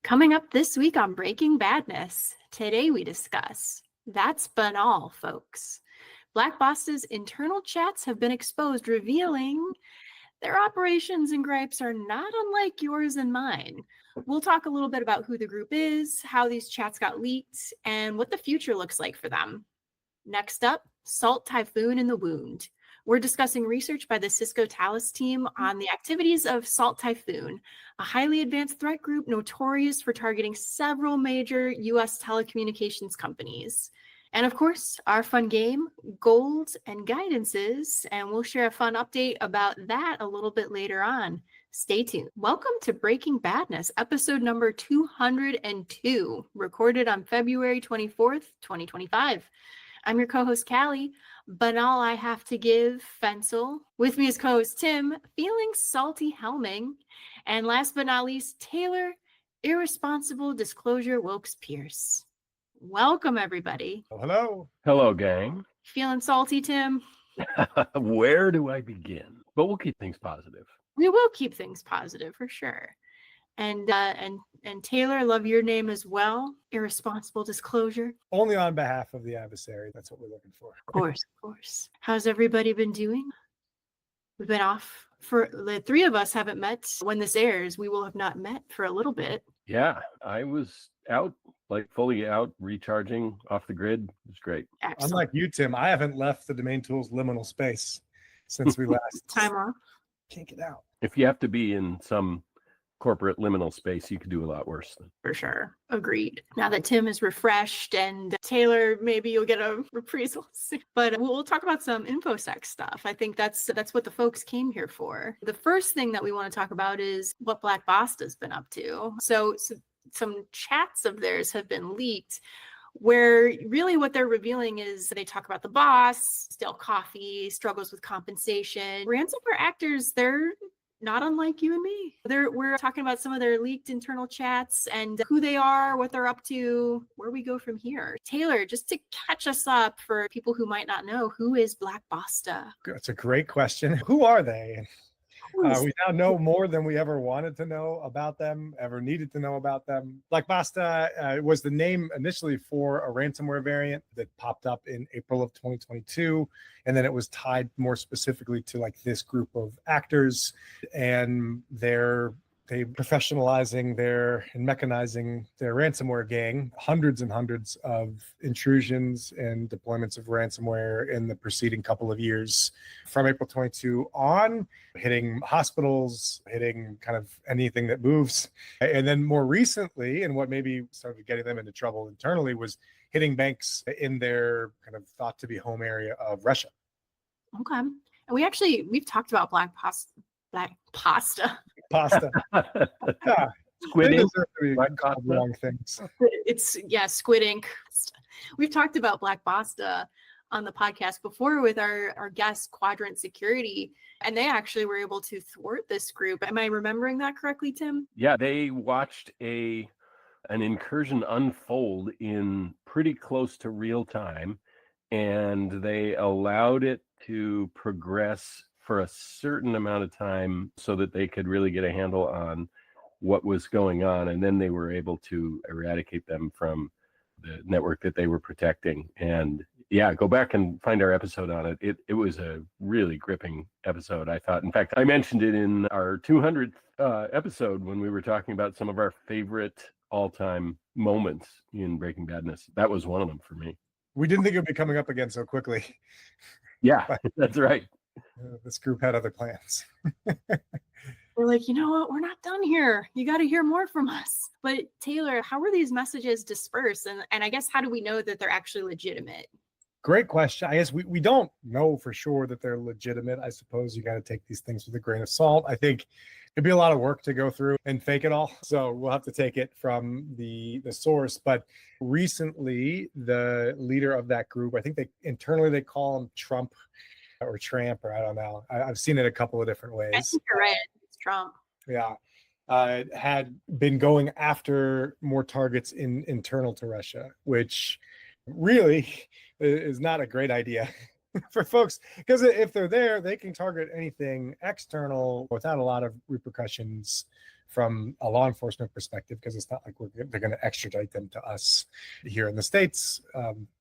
Coming up this week on Breaking Badness, today we discuss That's Banal, folks. Basta's internal chats have been exposed, revealing their operations and gripes are not unlike yours and mine. We'll talk a little bit about who the group is, how these chats got leaked, and what the future looks like for them. Next up, Salt Typhoon in the Wound. We're discussing research by the Cisco Talos team on the activities of Salt Typhoon, a highly advanced threat group notorious for targeting several major U.S. telecommunications companies. And of course, our fun game, Gold and Guidances, and we'll share a fun update about that a little bit later on. Stay tuned. Welcome to Breaking Badness, episode number 202, recorded on February 24th, 2025. I'm your co-host, Callie, but all I have to give, Fensel. With me is co-host Tim, feeling salty helming. And last but not least, Taylor, irresponsible disclosure Wilkes Pierce. Welcome, everybody. Hello. Hello, gang. Feeling salty, Tim? Where do I begin? But we'll keep things positive. We will keep things positive for sure. And Taylor, love your name as well. Irresponsible disclosure. Only on behalf of the adversary. That's what we're looking for. Of course. How's everybody been doing? We've been off for the three of us haven't met. When this airs, we will have not met for a little bit. Yeah, I was out, fully out, recharging off the grid. It was great. Excellent. Unlike you, Tim, I haven't left the Domain Tools liminal space since we last time off. Can't get out. If you have to be in some corporate liminal space, you could do a lot worse. For sure. Agreed. Now that Tim is refreshed and Taylor, maybe you'll get a reprisal soon. But we'll talk about some InfoSec stuff. I think that's what the folks came here for. The first thing that we want to talk about is what Basta's been up to. So some chats of theirs have been leaked where really what they're revealing is they talk about the boss, stale coffee, struggles with compensation. Ransomware actors, they're not unlike you and me. We're talking about some of their leaked internal chats and who they are, what they're up to, where we go from here. Taylor, just to catch us up for people who might not know, who is Basta? That's a great question. Who are they? We now know more than we ever wanted to know about them, ever needed to know about them. Basta was the name initially for a ransomware variant that popped up in April of 2022. And then it was tied more specifically to this group of actors and they professionalizing and mechanizing their ransomware gang, hundreds and hundreds of intrusions and deployments of ransomware in the preceding couple of years from April 22 on, hitting hospitals, hitting kind of anything that moves. And then more recently, and what maybe started getting them into trouble internally, was hitting banks in their kind of thought to be home area of Russia. Okay. And we've talked about Pasta. Yeah. Squid ink. Wrong things. It's Squid ink. We've talked about Basta on the podcast before with our guest Quadrant Security, and they actually were able to thwart this group. Am I remembering that correctly, Tim? Yeah, they watched an incursion unfold in pretty close to real time, and they allowed it to progress for a certain amount of time so that they could really get a handle on what was going on. And then they were able to eradicate them from the network that they were protecting. And yeah, go back and find our episode on it. It was a really gripping episode, I thought. In fact, I mentioned it in our 200th episode when we were talking about some of our favorite all-time moments in Breaking Badness. That was one of them for me. We didn't think it would be coming up again so quickly. Yeah, that's right. This group had other plans. We're like, you know what? We're not done here. You got to hear more from us. But Taylor, how were these messages dispersed? And I guess, how do we know that they're actually legitimate? Great question. I guess we don't know for sure that they're legitimate. I suppose you got to take these things with a grain of salt. I think it'd be a lot of work to go through and fake it all. So we'll have to take it from the source. But recently, the leader of that group, I think they call him Trump or Tramp, or I don't know. I've seen it a couple of different ways. I think you're right. It's Trump. Yeah. Had been going after more targets internal to Russia, which really is not a great idea. for folks, because if they're there, they can target anything external without a lot of repercussions from a law enforcement perspective, because it's not like they're going to extradite them to us here in the States.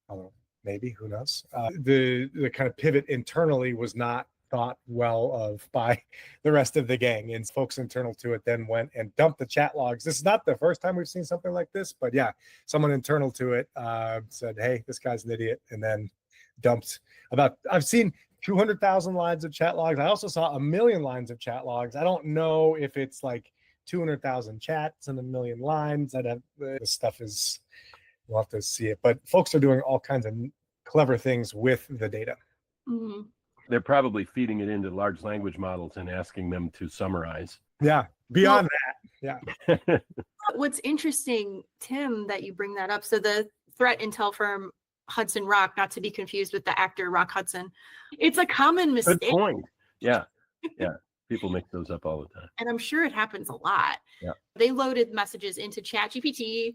Although maybe, who knows? The kind of pivot internally was not thought well of by the rest of the gang, and folks internal to it then went and dumped the chat logs. This is not the first time we've seen something like this, but yeah, someone internal to it said, hey, this guy's an idiot, and then dumped I've seen 200,000 lines of chat logs. I also saw 1 million lines of chat logs. I don't know if it's like 200,000 chats and 1 million lines. This stuff is, we'll have to see it, but folks are doing all kinds of clever things with the data. Mm-hmm. They're probably feeding it into large language models and asking them to summarize. Yeah, beyond that. Yeah. What's interesting, Tim, that you bring that up. So the threat intel firm Hudson Rock, not to be confused with the actor Rock Hudson, it's a common mistake. Good point. Yeah. People mix those up all the time. And I'm sure it happens a lot. Yeah. They loaded messages into ChatGPT,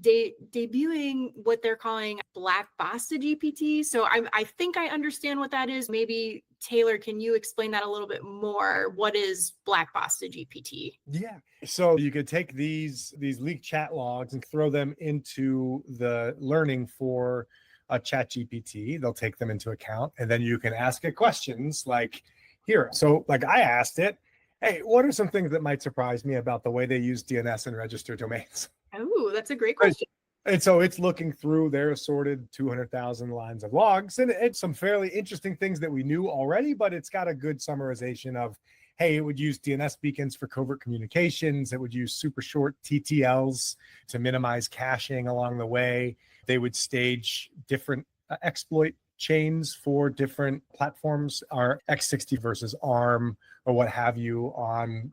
debuting what they're calling Black Basta GPT. So I think I understand what that is. Maybe Taylor, can you explain that a little bit more? What is Black Basta GPT? Yeah. So you could take these leaked chat logs and throw them into the learning for a chat GPT. They'll take them into account, and then you can ask it questions like here. So like I asked it, hey, what are some things that might surprise me about the way they use DNS and register domains? Oh, that's a great question. And so it's looking through their assorted 200,000 lines of logs, and it's some fairly interesting things that we knew already, but it's got a good summarization of, hey, it would use DNS beacons for covert communications. It would use super short TTLs to minimize caching along the way. They would stage different exploit chains for different platforms, our x60 versus ARM or what have you, on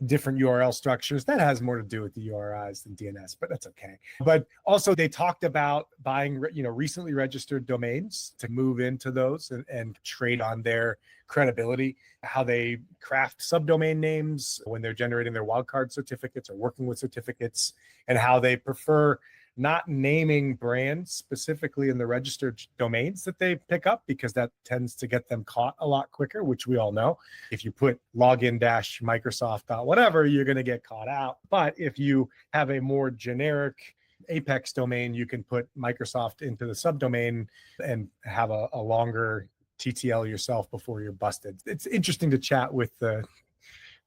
different URL structures. That has more to do with the URIs than DNS, but that's okay. But also they talked about buying, recently registered domains to move into those and trade on their credibility, how they craft subdomain names when they're generating their wildcard certificates or working with certificates, and how they prefer not naming brands specifically in the registered domains that they pick up, because that tends to get them caught a lot quicker, which we all know. If you put login-microsoft whatever, you're going to get caught out. But if you have a more generic Apex domain, you can put Microsoft into the subdomain and have a longer TTL yourself before you're busted. It's interesting to chat with the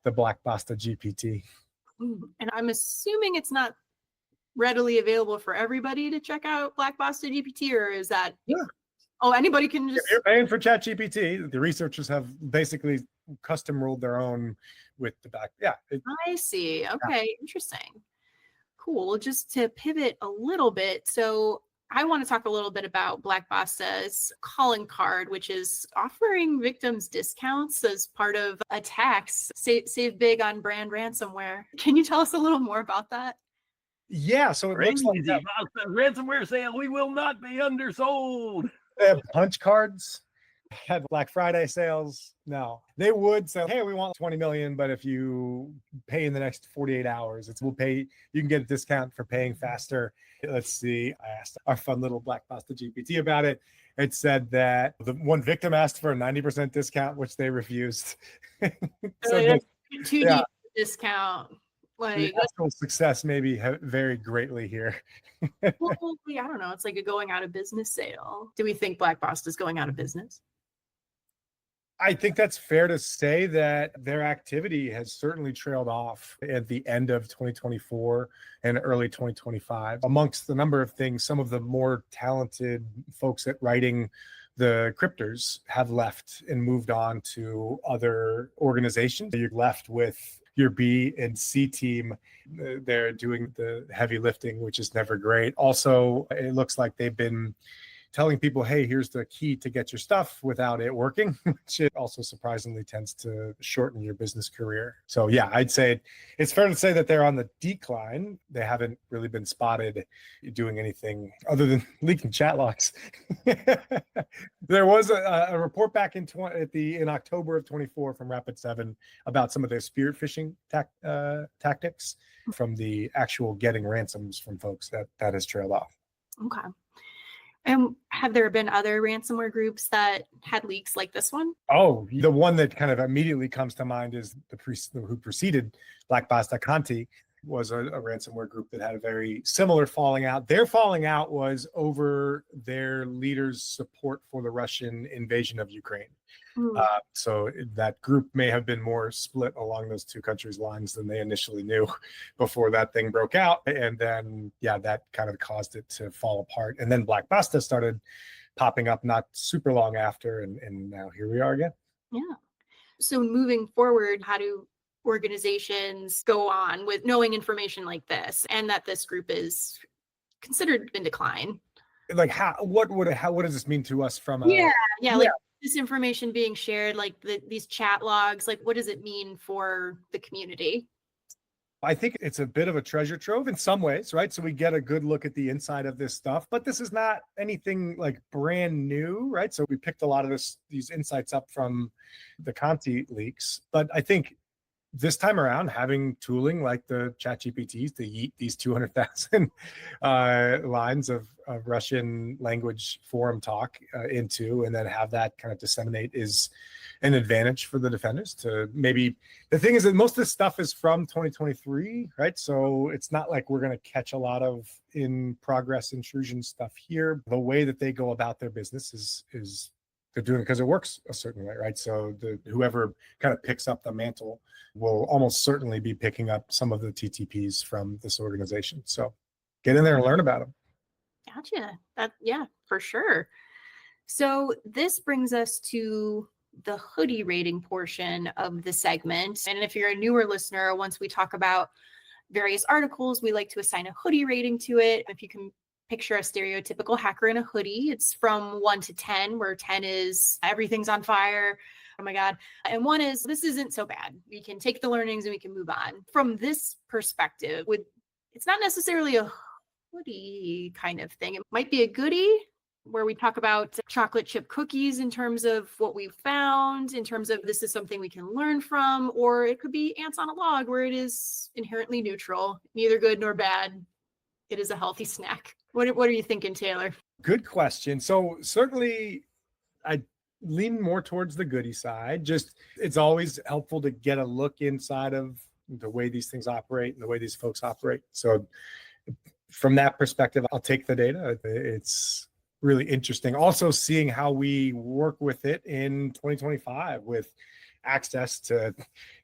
Black Basta GPT. And I'm assuming it's not readily available for everybody to check out Black Basta GPT, or is that? Yeah. Oh, anybody can just. If you're paying for ChatGPT, the researchers have basically custom ruled their own with the back. Yeah. I see. Okay. Interesting. Cool. Just to pivot a little bit. So I want to talk a little bit about Black Basta's calling card, which is offering victims discounts as part of attacks. Save big on brand ransomware. Can you tell us a little more about that? Yeah, so it looks like that. Ransomware sale, we will not be undersold. They have punch cards, had Black Friday sales. No, they would say, hey, we want 20 million, but if you pay in the next 48 hours, we'll pay, you can get a discount for paying faster. Let's see, I asked our fun little Black Basta GPT about it. It said that the one victim asked for a 90% discount, which they refused. So deep discount. Like, the actual success maybe varied greatly here. Well, I don't know. It's like a going out of business sale. Do we think Black Basta is going out of business? I think that's fair to say that their activity has certainly trailed off at the end of 2024 and early 2025. Amongst the number of things, some of the more talented folks at writing the cryptors have left and moved on to other organizations. You're left with your B and C team. They're doing the heavy lifting, which is never great. Also, it looks like they've been telling people, hey, here's the key to get your stuff without it working, which also surprisingly tends to shorten your business career. So yeah, I'd say it's fair to say that they're on the decline. They haven't really been spotted doing anything other than leaking chat logs. There was a report back in October of 24 from Rapid7 about some of their spear phishing tactics from the actual getting ransoms from folks that has trailed off. Okay. And have there been other ransomware groups that had leaks like this one? Oh, the one that kind of immediately comes to mind is who preceded Black Basta Conti was a ransomware group that had a very similar falling out. Their falling out was over their leader's support for the Russian invasion of Ukraine. So that group may have been more split along those two countries' lines than they initially knew before that thing broke out. And then, yeah, that kind of caused it to fall apart. And then Black Basta started popping up not super long after. And now here we are again. Yeah. So moving forward, how do organizations go on with knowing information like this and that this group is considered in decline? Like what does this mean to us from like this information being shared, like these chat logs, like what does it mean for the community? I think it's a bit of a treasure trove in some ways, right? So we get a good look at the inside of this stuff, but this is not anything like brand new, right? So we picked a lot of these insights up from the Conti leaks, but I think this time around, having tooling like the ChatGPTs to yeet these 200,000 lines of Russian language forum talk into, and then have that kind of disseminate is an advantage for the defenders. To maybe the thing is that most of this stuff is from 2023, right? So it's not like we're going to catch a lot of in progress intrusion stuff here. The way that they go about their business is they're doing it because it works a certain way, right? So whoever kind of picks up the mantle will almost certainly be picking up some of the TTPs from this organization. So get in there and learn about them. Gotcha. Yeah, for sure. So this brings us to the hoodie rating portion of the segment. And if you're a newer listener, once we talk about various articles, we like to assign a hoodie rating to it. If you can picture a stereotypical hacker in a hoodie, it's from 1 to 10, where 10 is everything's on fire. Oh my God. And 1 is this isn't so bad. We can take the learnings and we can move on. From this perspective, it's not necessarily a hoodie kind of thing. It might be a goodie where we talk about chocolate chip cookies in terms of what we've found, in terms of this is something we can learn from, or it could be ants on a log where it is inherently neutral, neither good nor bad. It is a healthy snack. What are you thinking, Taylor? Good question. So certainly I lean more towards the goodie side. Just it's always helpful to get a look inside of the way these things operate and the way these folks operate. So from that perspective, I'll take the data. It's really interesting. Also seeing how we work with it in 2025 with access to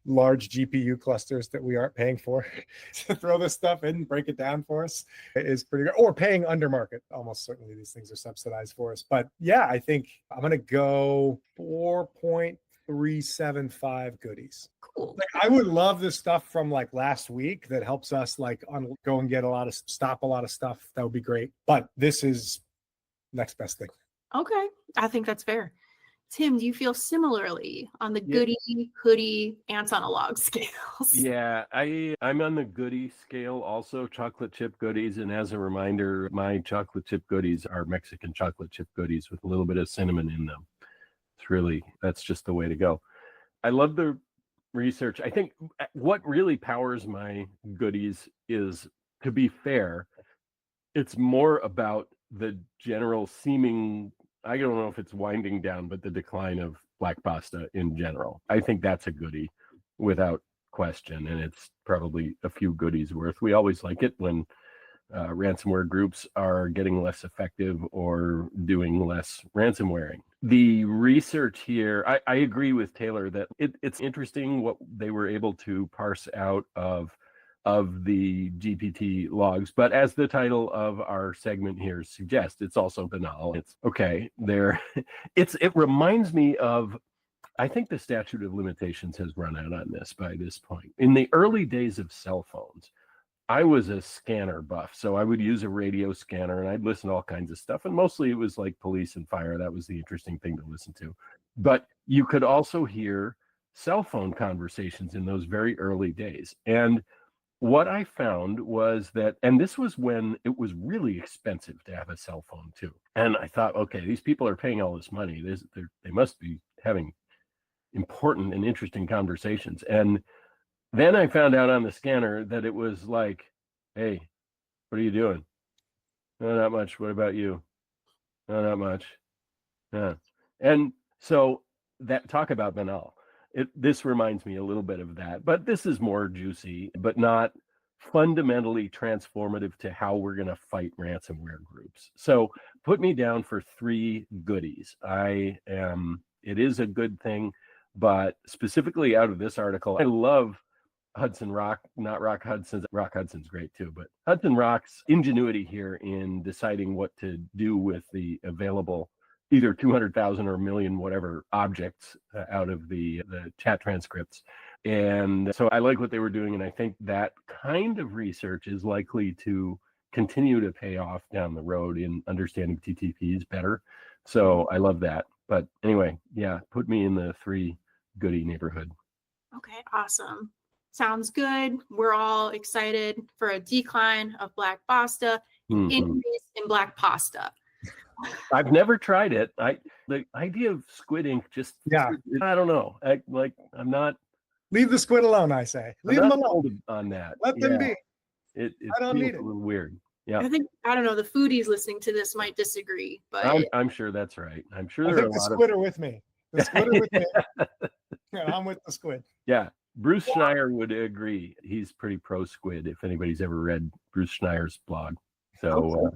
large GPU clusters that we aren't paying for to throw this stuff in and break it down for us is pretty good. Or paying under market. Almost certainly these things are subsidized for us. But yeah, I think I'm going to go 4.375 goodies. Cool. Like, I would love this stuff from like last week that helps us like go and get stop a lot of stuff. That would be great. But this is next best thing. Okay. I think that's fair. Tim, do you feel similarly on the goodie, hoodie, ants on a log scales? Yeah, I'm on the goodie scale also, chocolate chip goodies. And as a reminder, my chocolate chip goodies are Mexican chocolate chip goodies with a little bit of cinnamon in them. That's just the way to go. I love the research. I think what really powers my goodies is, to be fair, it's more about the general seeming, I don't know if it's winding down, but the decline of Black Basta in general. I think that's a goodie without question, and it's probably a few goodies worth. We always like it when ransomware groups are getting less effective or doing less ransomwaring. The research here, I agree with Taylor that it's interesting what they were able to parse out of the GPT logs, but as the title of our segment here suggests, it's also banal. It's okay there. It reminds me of, I think the statute of limitations has run out on this by this point. In the early days of cell phones, I was a scanner buff, so I would use a radio scanner and I'd listen to all kinds of stuff, and mostly it was like police and fire. That was the interesting thing to listen to. But you could also hear cell phone conversations in those very early days. And what I found was that, and this was when it was really expensive to have a cell phone too. And I thought, okay, these people are paying all this money. They must be having important and interesting conversations. And then I found out on the scanner that it was like, hey, what are you doing? No, not much. What about you? No, not much. Yeah. And so that talk about banal. This reminds me a little bit of that, but this is more juicy, but not fundamentally transformative to how we're going to fight ransomware groups. So put me down for 3 goodies. It is a good thing, but specifically out of this article, I love Hudson Rock, not Rock Hudson's. Rock Hudson's great too, but Hudson Rock's ingenuity here in deciding what to do with the available either 200,000 or a million, whatever objects out of the chat transcripts. And so I like what they were doing. And I think that kind of research is likely to continue to pay off down the road in understanding TTPs better. So I love that. But anyway, yeah, put me in the 3 goodie neighborhood. Okay, awesome. Sounds good. We're all excited for a decline of black Basta, increase in black pasta. I've never tried it. The idea of squid ink just, I don't know. I'm not. Leave the squid alone, I say. Leave them alone on that. Let them be. It I don't need it. A little weird. Yeah. I don't know, the foodies listening to this might disagree, but I'm sure that's right. I'm sure I there are think a the lot squid are with me. The squid are with me. And I'm with the squid. Yeah. Bruce Schneier would agree. He's pretty pro squid if anybody's ever read Bruce Schneier's blog. So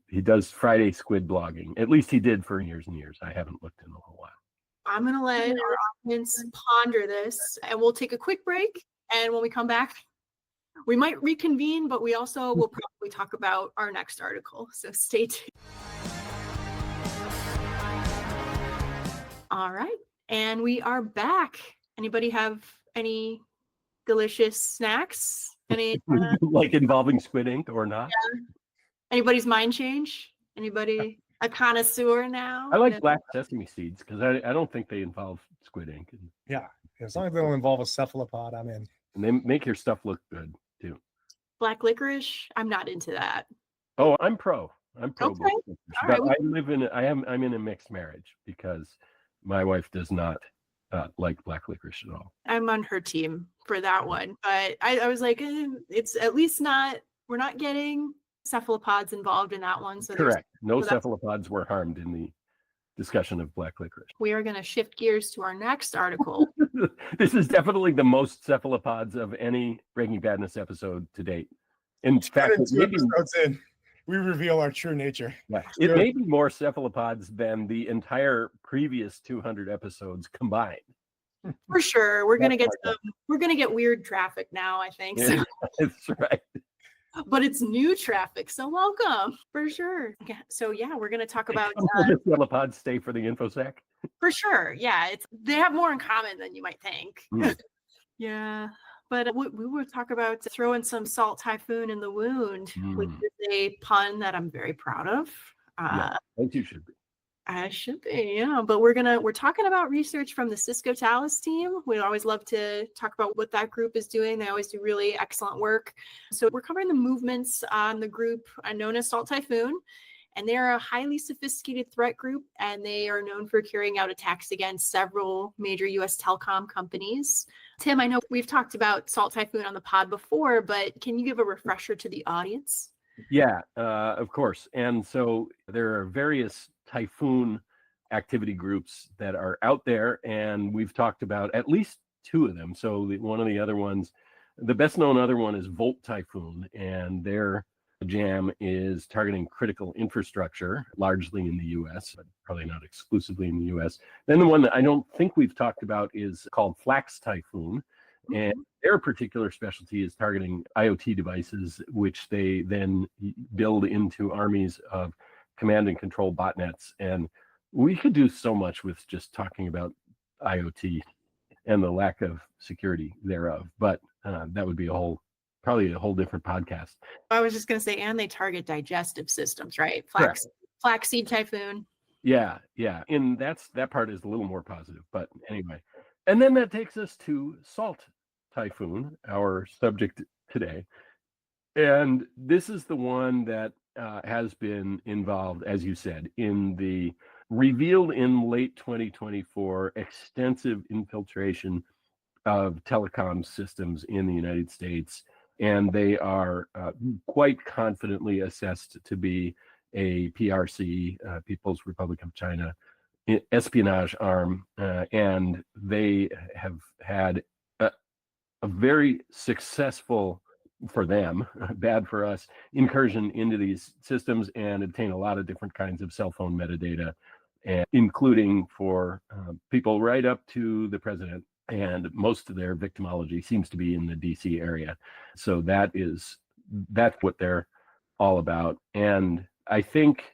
he does Friday squid blogging. At least he did for years and years. I haven't looked in a little while. I'm going to let our audience ponder this, and we'll take a quick break. And when we come back, we might reconvene, but we also will probably talk about our next article. So stay tuned. All right. And we are back. Anybody have any delicious snacks? Any like involving squid ink or not? Yeah. Anybody's mind change? Anybody a connoisseur now? I like black sesame seeds because I don't think they involve squid ink. Yeah, as long as they don't involve a cephalopod, I'm in. And they make your stuff look good too. Black licorice? I'm not into that. Oh, I'm pro. I'm pro. Okay. Black licorice. But I'm in a mixed marriage because my wife does not like black licorice at all. I'm on her team for that one, but I was like, it's at least not. We're not getting cephalopods involved in that one. So correct. No cephalopods were harmed in the discussion of black licorice. We are going to shift gears to our next article. This is definitely the most cephalopods of any Breaking Badness episode to date. In fact, we reveal our true nature. Yeah, it may be more cephalopods than the entire previous 200 episodes combined. For sure, we're gonna get weird traffic now, I think. Yeah, that's right. But it's new traffic, so welcome for sure. Yeah, so we're gonna talk about cephalopods stay for the infosec. For sure, yeah, they have more in common than you might think. Yeah. But we will talk about throwing some salt typhoon in the wound, which is a pun that I'm very proud of. I think you should be. I should be, yeah. But we're talking about research from the Cisco Talos team. We always love to talk about what that group is doing. They always do really excellent work. So we're covering the movements on the group known as Salt Typhoon. And they are a highly sophisticated threat group, and they are known for carrying out attacks against several major U.S. telecom companies. Tim, I know we've talked about Salt Typhoon on the pod before, but can you give a refresher to the audience? Yeah, of course. And so there are various Typhoon activity groups that are out there, and we've talked about at least 2 of them. So one of the other ones, the best known other one is Volt Typhoon, and their jam is targeting critical infrastructure, largely in the U.S., but probably not exclusively in the U.S. Then the one that I don't think we've talked about is called Flax Typhoon, and their particular specialty is targeting IoT devices, which they then build into armies of command and control botnets. And we could do so much with just talking about IoT and the lack of security thereof, but that would be probably a whole different podcast. I was just going to say, and they target digestive systems, right? Flaxseed typhoon. Yeah. And that part is a little more positive, but anyway. And then that takes us to Salt Typhoon, our subject today. And this is the one that has been involved, as you said, in the revealed in late 2024 extensive infiltration of telecom systems in the United States. And they are quite confidently assessed to be a PRC, People's Republic of China, espionage arm, and they have had a very successful, for them, bad for us, incursion into these systems and obtain a lot of different kinds of cell phone metadata, and including for people right up to the president. And most of their victimology seems to be in the DC area. So that's what they're all about. And I think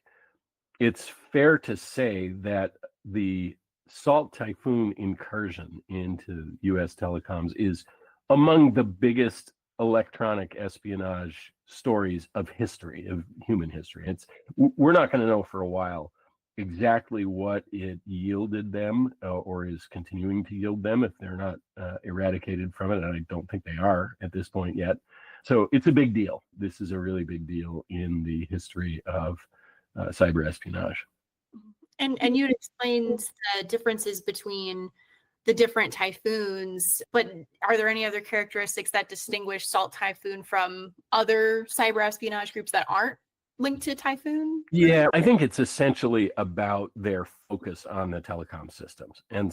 it's fair to say that the Salt Typhoon incursion into US telecoms is among the biggest electronic espionage stories of history, of human history. We're not going to know for a while exactly what it yielded them, or is continuing to yield them, if they're not eradicated from it, and I don't think they are at this point yet. So it's a big deal. This is a really big deal in the history of cyber espionage. And you'd explained the differences between the different typhoons, but are there any other characteristics that distinguish Salt Typhoon from other cyber espionage groups that aren't linked to Typhoon? Yeah, I think it's essentially about their focus on the telecom systems. And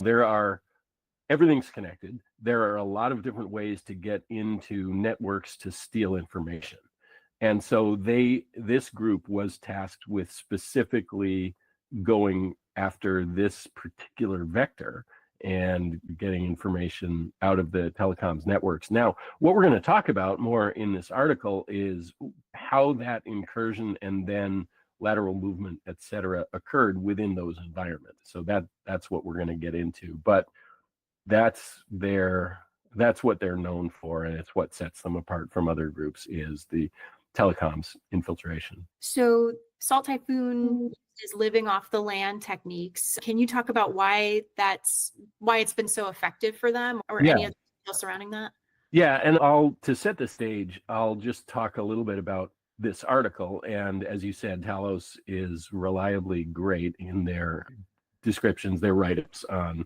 everything's connected. There are a lot of different ways to get into networks to steal information. And so this group was tasked with specifically going after this particular vector and getting information out of the telecoms networks. Now, what we're going to talk about more in this article is how that incursion and then lateral movement, et cetera, occurred within those environments. So that's what we're going to get into. But that's what they're known for, and it's what sets them apart from other groups, is the telecoms infiltration. So Salt Typhoon is living off the land techniques. Can you talk about why it's been so effective for them, or any other details surrounding that? Yeah, and to set the stage, I'll just talk a little bit about this article. And as you said, Talos is reliably great in their descriptions, their write-ups on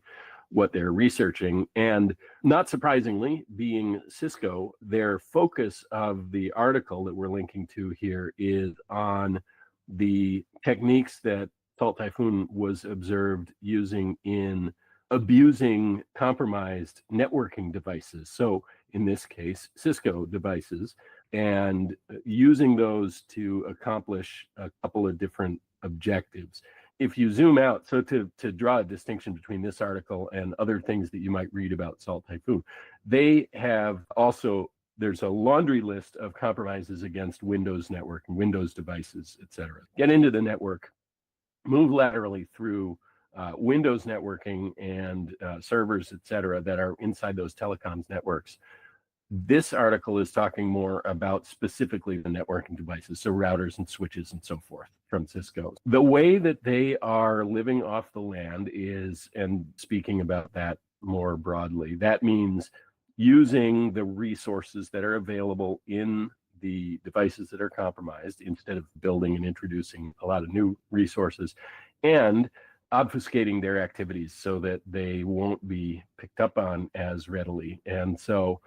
what they're researching. And not surprisingly, being Cisco, their focus of the article that we're linking to here is on the techniques that Salt Typhoon was observed using in abusing compromised networking devices. So in this case, Cisco devices, and using those to accomplish a couple of different objectives. If you zoom out, so to draw a distinction between this article and other things that you might read about Salt Typhoon, they have also, there's a laundry list of compromises against Windows network and Windows devices, et cetera. Get into the network, move laterally through Windows networking and servers, et cetera, that are inside those telecoms networks. This article is talking more about specifically the networking devices, so routers and switches and so forth from Cisco. The way that they are living off the land is, and speaking about that more broadly, that means using the resources that are available in the devices that are compromised instead of building and introducing a lot of new resources, and obfuscating their activities so that they won't be picked up on as readily. And so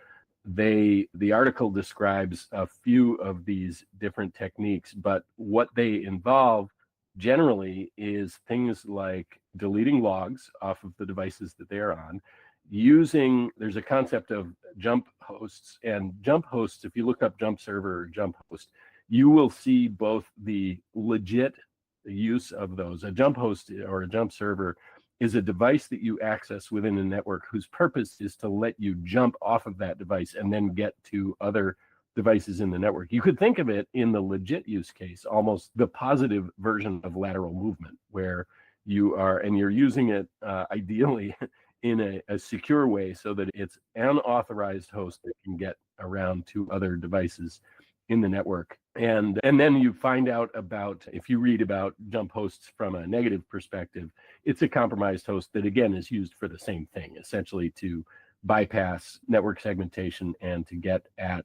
the article describes a few of these different techniques, but what they involve generally is things like deleting logs off of the devices that they are on, there's a concept of jump hosts, and jump hosts, if you look up jump server or jump host, you will see both the legit use of those. A jump host or a jump server is a device that you access within a network whose purpose is to let you jump off of that device and then get to other devices in the network. You could think of it in the legit use case, almost the positive version of lateral movement, where you're using it ideally in a secure way so that it's an authorized host that can get around to other devices in the network. And then you find out about, if you read about jump hosts from a negative perspective, it's a compromised host that again is used for the same thing, essentially to bypass network segmentation and to get at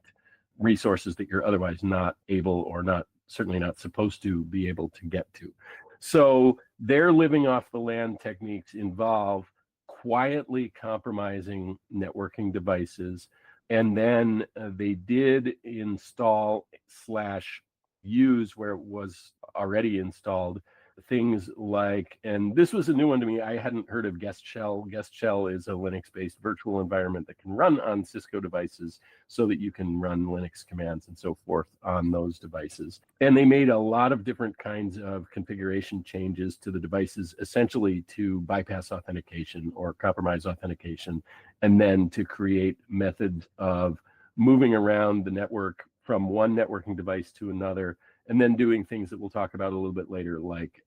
resources that you're otherwise not able, or certainly not supposed to be able to get to. So their living off the land techniques involve quietly compromising networking devices. And then they did install / use where it was already installed things like, and this was a new one to me, I hadn't heard of Guest Shell. Guest Shell is a Linux-based virtual environment that can run on Cisco devices so that you can run Linux commands and so forth on those devices. And they made a lot of different kinds of configuration changes to the devices, essentially to bypass authentication or compromise authentication, and then to create methods of moving around the network from one networking device to another, and then doing things that we'll talk about a little bit later, like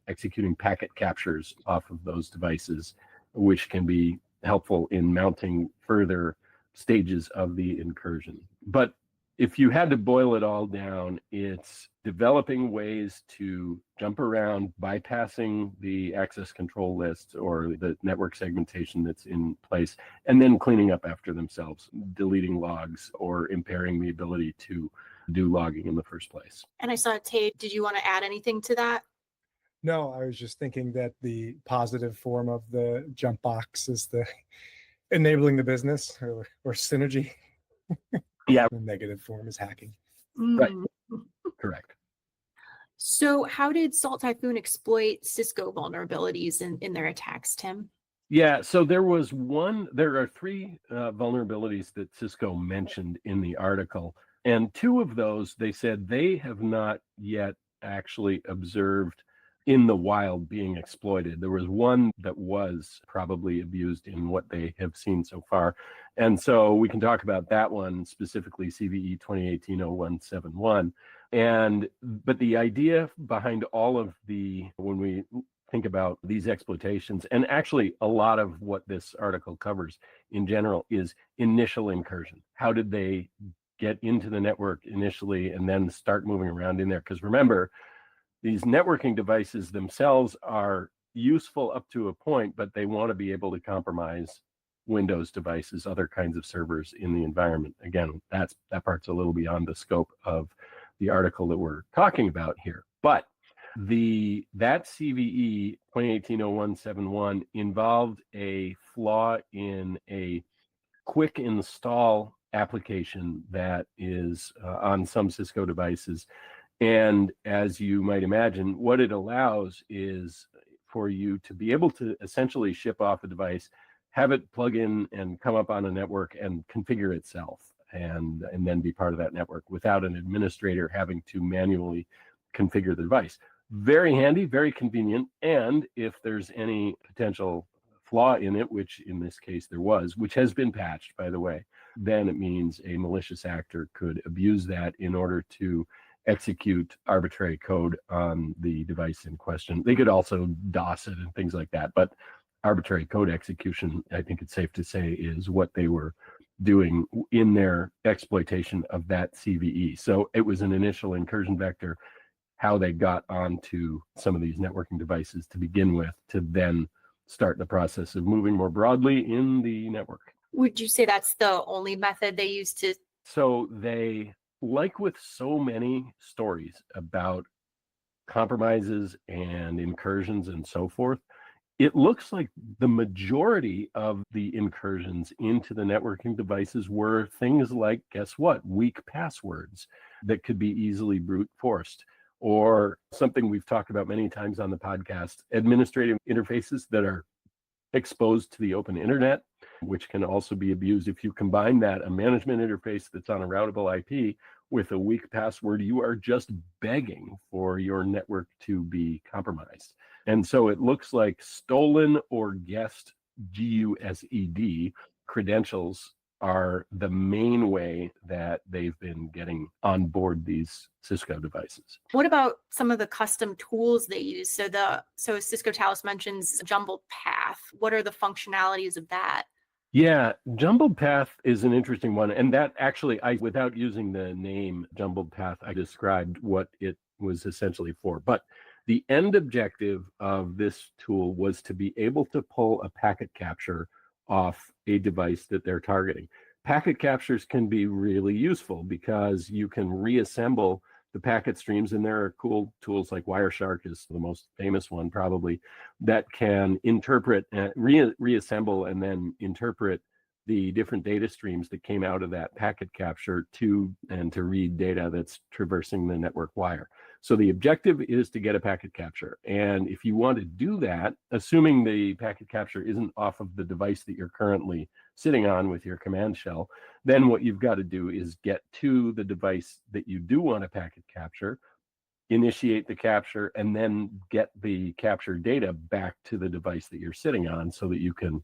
executing packet captures off of those devices, which can be helpful in mounting further stages of the incursion. But if you had to boil it all down, it's developing ways to jump around, bypassing the access control list or the network segmentation that's in place, and then cleaning up after themselves, deleting logs or impairing the ability to do logging in the first place. And I saw Tate, did you want to add anything to that? No, I was just thinking that the positive form of the jump box is the enabling the business or synergy. Yeah. The negative form is hacking. Right. Correct. So how did Salt Typhoon exploit Cisco vulnerabilities in their attacks, Tim? Yeah, so there are three vulnerabilities that Cisco mentioned in the article. And two of those, they said they have not yet actually observed in the wild being exploited. There was one that was probably abused in what they have seen so far. And so we can talk about that one, specifically CVE 2018-0171. But the idea behind all of when we think about these exploitations, and actually a lot of what this article covers in general is initial incursion. How did they get into the network initially and then start moving around in there? Because remember, these networking devices themselves are useful up to a point, but they want to be able to compromise Windows devices, other kinds of servers in the environment. Again, that part's a little beyond the scope of the article that we're talking about here. But that CVE 2018-0171 involved a flaw in a quick install application that is on some Cisco devices. And as you might imagine, what it allows is for you to be able to essentially ship off a device, have it plug in and come up on a network and configure itself, and then be part of that network without an administrator having to manually configure the device. Very handy, very convenient. And if there's any potential flaw in it, which in this case there was, which has been patched, by the way, then it means a malicious actor could abuse that in order to execute arbitrary code on the device in question. They could also DOS it and things like that, but arbitrary code execution, I think it's safe to say, is what they were doing in their exploitation of that CVE. So it was an initial incursion vector, how they got onto some of these networking devices to begin with, to then start the process of moving more broadly in the network. Would you say that's the only method they used to? So they, like with so many stories about compromises and incursions and so forth, it looks like the majority of the incursions into the networking devices were things like, guess what, weak passwords that could be easily brute forced, or something we've talked about many times on the podcast, administrative interfaces that are exposed to the open internet, which can also be abused. If you combine that, a management interface that's on a routable IP with a weak password, you are just begging for your network to be compromised. And so it looks like stolen or guessed GUSED credentials are the main way that they've been getting on board these Cisco devices. What about some of the custom tools they use? So Cisco Talos mentions jumbled path. What are the functionalities of that? Yeah, jumbled path is an interesting one. And that actually, without using the name jumbled path, I described what it was essentially for. But the end objective of this tool was to be able to pull a packet capture off a device that they're targeting. Packet captures can be really useful because you can reassemble the packet streams, and there are cool tools like Wireshark is the most famous one probably, that can interpret, reassemble and then interpret the different data streams that came out of that packet capture to read data that's traversing the network wire. So the objective is to get a packet capture. And if you want to do that, assuming the packet capture isn't off of the device that you're currently sitting on with your command shell, then what you've got to do is get to the device that you do want to packet capture, initiate the capture, and then get the capture data back to the device that you're sitting on so that you can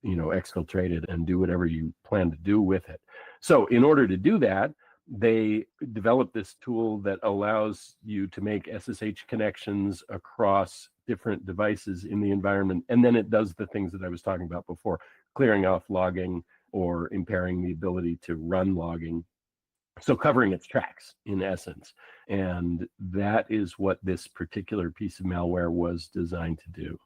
exfiltrate it and do whatever you plan to do with it. So in order to do that, they developed this tool that allows you to make SSH connections across different devices in the environment. And then it does the things that I was talking about before, clearing off logging or impairing the ability to run logging. So covering its tracks in essence. And that is what this particular piece of malware was designed to do.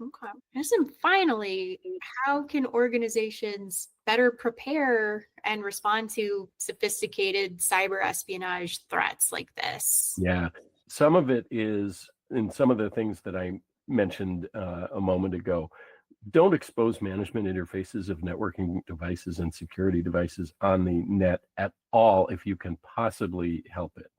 Okay. And then finally, how can organizations better prepare and respond to sophisticated cyber espionage threats like this? Yeah, some of it is in some of the things that I mentioned a moment ago. Don't expose management interfaces of networking devices and security devices on the net at all if you can possibly help it.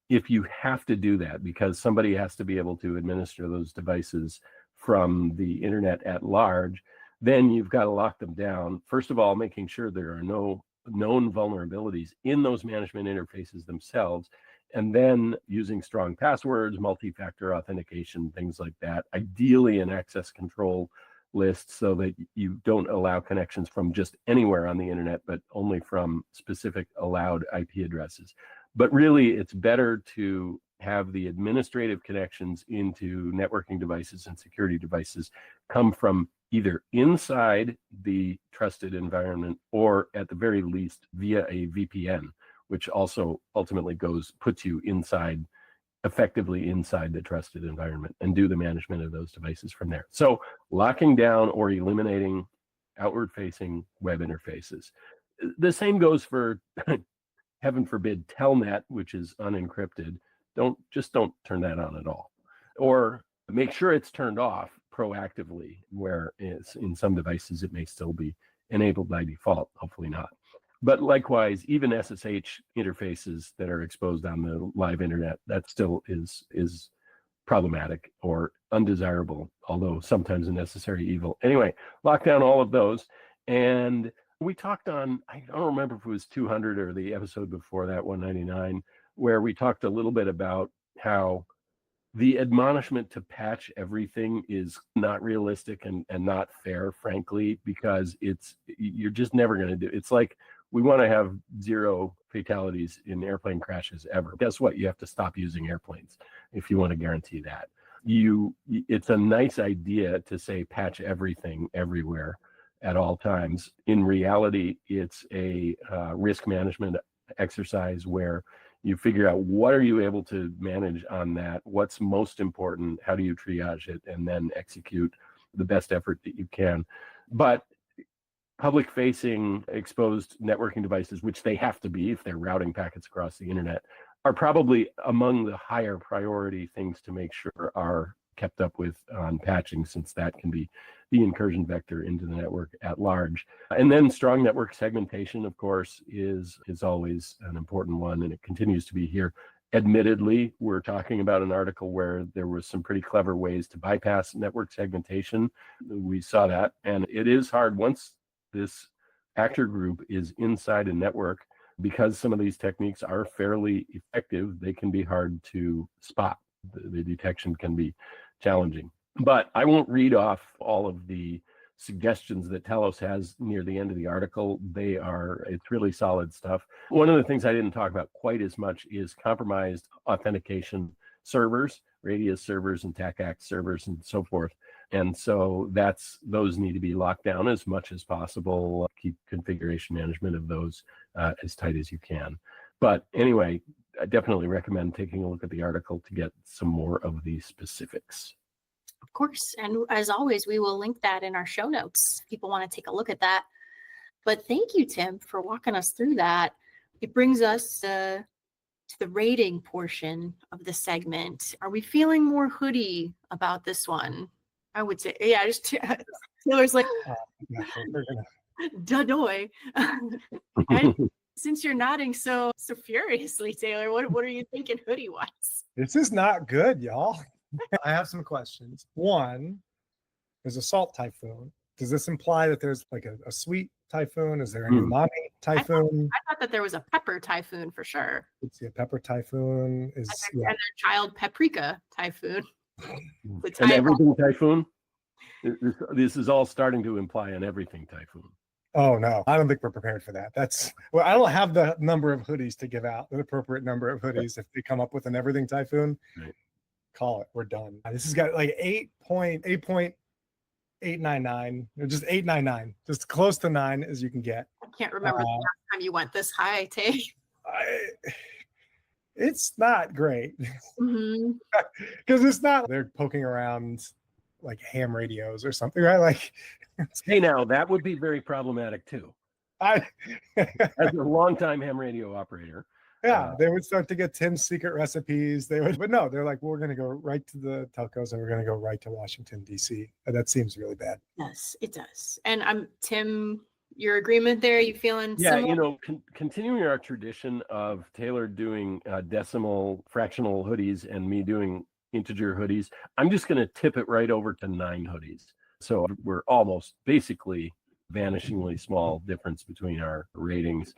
If you have to do that because somebody has to be able to administer those devices from the internet at large, then you've got to lock them down. First of all, making sure there are no known vulnerabilities in those management interfaces themselves, and then using strong passwords, multi-factor authentication, things like that, ideally an access control list so that you don't allow connections from just anywhere on the internet, but only from specific allowed IP addresses. But really, it's better to have the administrative connections into networking devices and security devices come from either inside the trusted environment or at the very least via a VPN, which also ultimately puts you effectively inside the trusted environment and do the management of those devices from there. So locking down or eliminating outward facing web interfaces. The same goes for heaven forbid, telnet, which is unencrypted. Don't turn that on at all. Or make sure it's turned off proactively, where in some devices it may still be enabled by default, hopefully not. But likewise, even SSH interfaces that are exposed on the live internet, that still is problematic or undesirable, although sometimes a necessary evil. Anyway, lock down all of those. And we talked on, I don't remember if it was 200 or the episode before that, 199, where we talked a little bit about how the admonishment to patch everything is not realistic and not fair, frankly, because you're just never going to do it. It's like we want to have 0 fatalities in airplane crashes ever. Guess what? You have to stop using airplanes if you want to guarantee that. It's a nice idea to say patch everything everywhere at all times. In reality, it's a risk management exercise where you figure out what are you able to manage on that, what's most important, how do you triage it, and then execute the best effort that you can. But public-facing exposed networking devices, which they have to be if they're routing packets across the internet, are probably among the higher priority things to make sure are kept up with on patching, since that can be the incursion vector into the network at large. And then strong network segmentation, of course, is always an important one, and it continues to be here. Admittedly, we're talking about an article where there was some pretty clever ways to bypass network segmentation. We saw that, and it is hard once this actor group is inside a network. Because some of these techniques are fairly effective, they can be hard to spot. The detection can be challenging. But I won't read off all of the suggestions that Telos has near the end of the article. It's really solid stuff. One of the things I didn't talk about quite as much is compromised authentication servers, Radius servers and TACACT servers and so forth. And so those need to be locked down as much as possible. Keep configuration management of those as tight as you can. But anyway, I definitely recommend taking a look at the article to get some more of the specifics. Of course. And as always, we will link that in our show notes if people want to take a look at that. But thank you, Tim, for walking us through that. It brings us to the rating portion of the segment. Are we feeling more hoodie about this one? I would say, yeah, just Taylor's like, Yeah, we're Dadoy. And since you're nodding so furiously, Taylor, what are you thinking hoodie wise? This is not good, y'all. I have some questions. One, there's a salt typhoon. Does this imply that there's like a sweet typhoon? Is there a umami typhoon? I thought that there was a pepper typhoon for sure. Let's see, a pepper typhoon is And a child paprika typhoon. An everything typhoon? This is all starting to imply an everything typhoon. Oh no, I don't think we're prepared for that. I don't have the number of hoodies to give out, the appropriate number of hoodies. If they come up with an everything typhoon, call it. We're done. This has got like 8.899, just 899, just close to 9 as you can get. I can't remember the last time you went this high, Tay. It's not great because it's not. They're poking around like ham radios or something, right? Like, hey, now that would be very problematic too. As a longtime ham radio operator, they would start to get Tim's secret recipes. But no, they're like, we're going to go right to the telcos and we're going to go right to Washington D.C. And that seems really bad. Yes, it does. And Tim, your agreement there? You feeling? Yeah, similar? Continuing our tradition of Taylor doing decimal fractional hoodies and me doing integer hoodies, I'm just going to tip it right over to 9 hoodies. So we're almost basically vanishingly small difference between our ratings.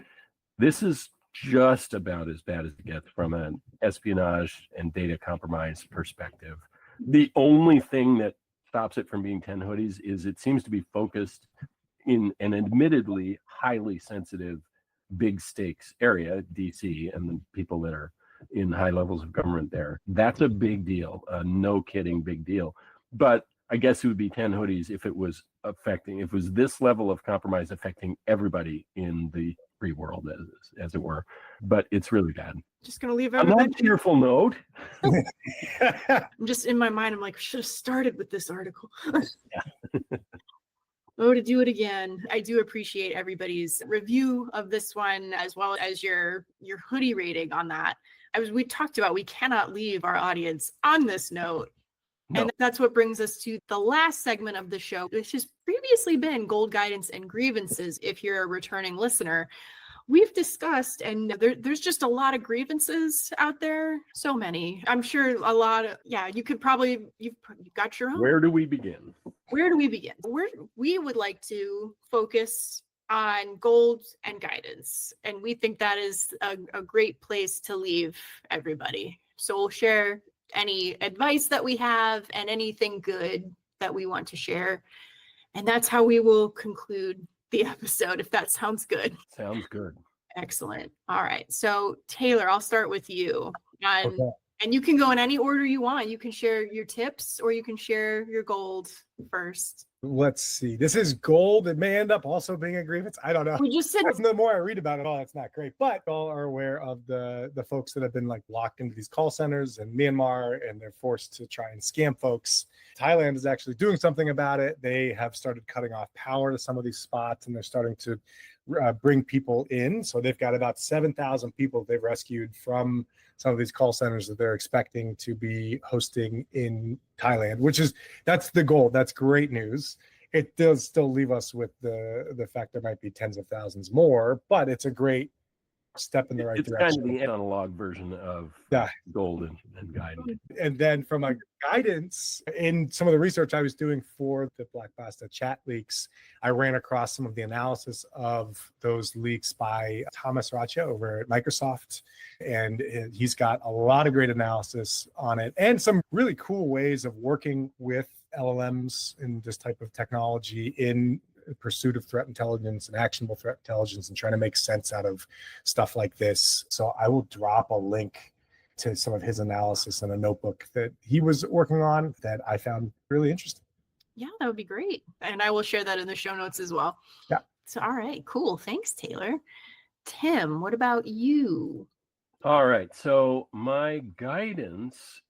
This is just about as bad as it gets from an espionage and data compromise perspective. The only thing that stops it from being 10 hoodies is it seems to be focused in an admittedly highly sensitive, big stakes area, DC, and the people that are in high levels of government there. That's a big deal, no kidding big deal. But I guess it would be 10 hoodies if it was this level of compromise affecting everybody in the free world, as it were. But it's really bad. Just gonna leave everybody. On that cheerful note. I'm just in my mind, I'm like, should have started with this article. Oh, to do it again. I do appreciate everybody's review of this one, as well as your hoodie rating on that. We talked about, we cannot leave our audience on this note. No. And that's what brings us to the last segment of the show, which has previously been Gold Guidance and Grievances. If you're a returning listener, we've discussed, and there's just a lot of grievances out there. So many. I'm sure a lot of, you could probably, you've got your own. Where do we begin? We would like to focus on gold and guidance. And we think that is a great place to leave everybody. So we'll share any advice that we have and anything good that we want to share. And that's how we will conclude the episode, if that sounds good. Sounds good. Excellent. All right. So Taylor, I'll start with you. Okay. And you can go in any order you want. You can share your tips or you can share your gold first. Let's see. This is gold. It may end up also being a grievance. I don't know. We just said the more I read about it, that's not great. But all are aware of the folks that have been like locked into these call centers in Myanmar, and they're forced to try and scam folks. Thailand is actually doing something about it. They have started cutting off power to some of these spots, and they're starting to bring people in. So they've got about 7,000 people they've rescued from some of these call centers that they're expecting to be hosting in Thailand, that's the goal. That's great news. It does still leave us with the fact there might be tens of thousands more, but it's a great step in the right direction. It's kind of the analog version of gold and guidance. And then from a guidance, in some of the research I was doing for the Black Basta chat leaks, I ran across some of the analysis of those leaks by Thomas Racha over at Microsoft. And he's got a lot of great analysis on it and some really cool ways of working with LLMs in this type of technology in pursuit of threat intelligence and actionable threat intelligence and trying to make sense out of stuff like this. So I will drop a link to some of his analysis in a notebook that he was working on that I found really interesting. Yeah, that would be great. And I will share that in the show notes as well. Yeah. So, all right, cool. Thanks, Taylor. Tim, what about you? All right. So my guidance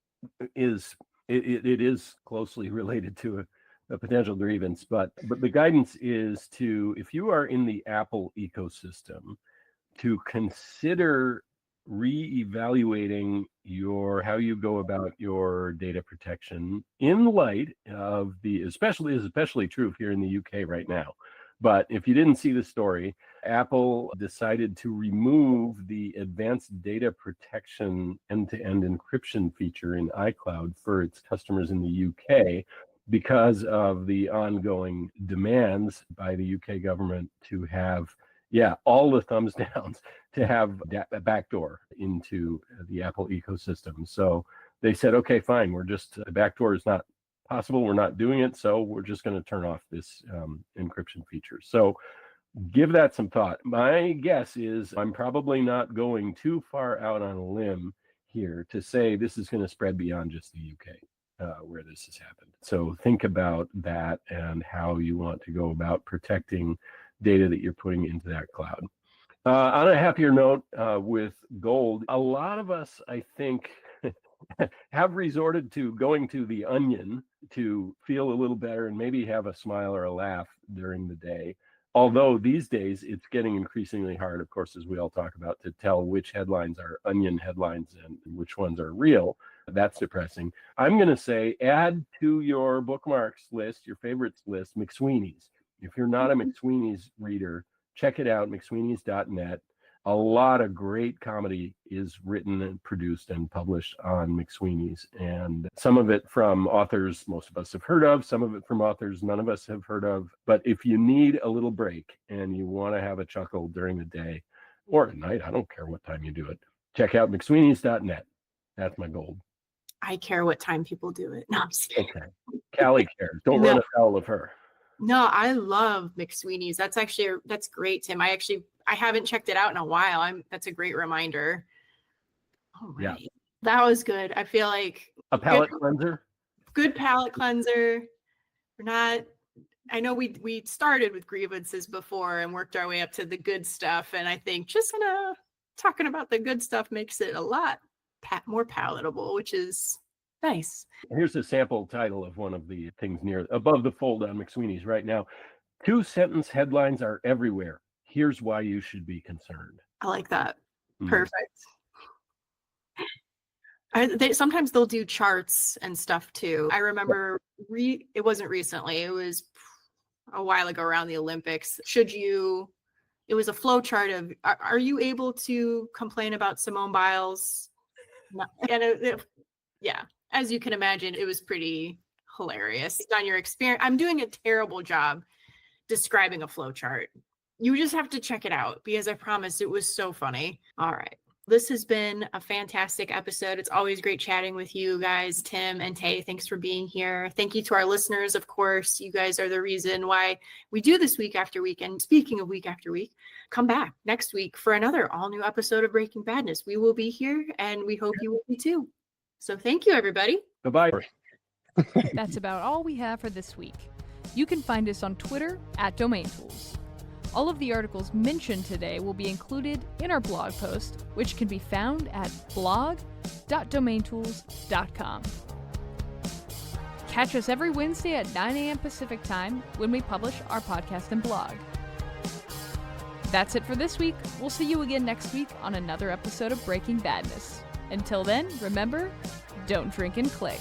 is, it is closely related to a potential grievance, but the guidance is to, if you are in the Apple ecosystem, to consider reevaluating how you go about your data protection in light of especially true here in the UK right now, But if you didn't see the story, Apple decided to remove the advanced data protection end-to-end encryption feature in iCloud for its customers in the UK because of the ongoing demands by the UK government to have, all the thumbs downs to have a backdoor into the Apple ecosystem. So they said, okay, fine, the backdoor is not possible. We're not doing it. So we're just going to turn off this encryption feature. So give that some thought. My guess is I'm probably not going too far out on a limb here to say this is going to spread beyond just the UK where this has happened. So think about that and how you want to go about protecting data that you're putting into that cloud. On a happier note, with gold, a lot of us, I think, have resorted to going to the Onion to feel a little better and maybe have a smile or a laugh during the day. Although these days it's getting increasingly hard, of course, as we all talk about, to tell which headlines are Onion headlines and which ones are real. That's depressing. I'm going to say add to your bookmarks list, your favorites list, McSweeney's. If you're not a McSweeney's reader, check it out, mcsweeneys.net. A lot of great comedy is written and produced and published on McSweeney's, and some of it from authors most of us have heard of, some of it from authors none of us have heard of. But if you need a little break and you want to have a chuckle during the day or at night, I don't care what time you do it, check out mcsweeneys.net. That's my gold. I care what time people do it. No, I'm just kidding. Okay. Callie cares. Don't run afoul of her. No, I love McSweeney's. That's great, Tim. I haven't checked it out in a while. That's a great reminder. All right. Yeah. That was good. I feel like a palate cleanser. Good palate cleanser. I know we started with grievances before and worked our way up to the good stuff. And I think just talking about the good stuff makes it a lot more palatable, which is nice. Here's a sample title of one of the things above the fold on McSweeney's right now. 2-sentence headlines are everywhere. Here's why you should be concerned. I like that. Perfect. Sometimes they'll do charts and stuff too. I remember it wasn't recently. It was a while ago around the Olympics. It was a flow chart of, are you able to complain about Simone Biles? No. And as you can imagine, it was pretty hilarious. On your experience, I'm doing a terrible job describing a flow chart. You just have to check it out because I promise it was so funny. All right. This has been a fantastic episode. It's always great chatting with you guys, Tim and Tay. Thanks for being here. Thank you to our listeners, of course. You guys are the reason why we do this week after week. And speaking of week after week, come back next week for another all-new episode of Breaking Badness. We will be here, and we hope you will be too. So thank you, everybody. Bye-bye. That's about all we have for this week. You can find us on Twitter @DomainTools. All of the articles mentioned today will be included in our blog post, which can be found at blog.domaintools.com. Catch us every Wednesday at 9 a.m. Pacific Time when we publish our podcast and blog. That's it for this week. We'll see you again next week on another episode of Breaking Badness. Until then, remember, don't drink and click.